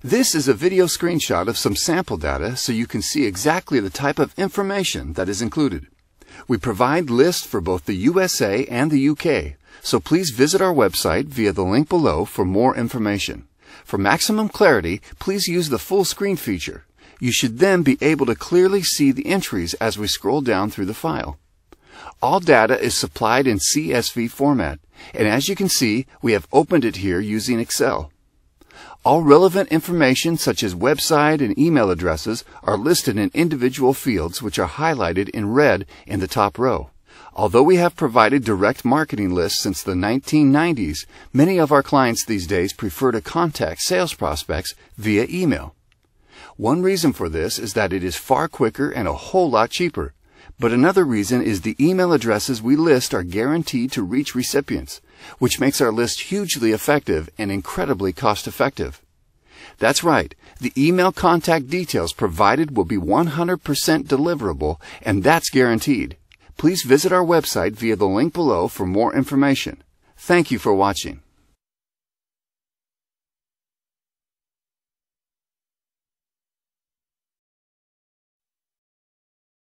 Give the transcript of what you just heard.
This is a video screenshot of some sample data so you can see exactly the type of information that is included. We provide lists for both the USA and the UK, so please visit our website via the link below for more information. For maximum clarity, please use the full screen feature. You should then be able to clearly see the entries as we scroll down through the file. All data is supplied in CSV format, and as you can see, we have opened it here using Excel. All relevant information such as website and email addresses are listed in individual fields which are highlighted in red in the top row. Although we have provided direct marketing lists since the 1990s, many of our clients these days prefer to contact sales prospects via email. One reason for this is that it is far quicker and a whole lot cheaper. But another reason is the email addresses we list are guaranteed to reach recipients, which makes our list hugely effective and incredibly cost-effective. That's right, the email contact details provided will be 100% deliverable, and that's guaranteed. Please visit our website via the link below for more information. Thank you for watching.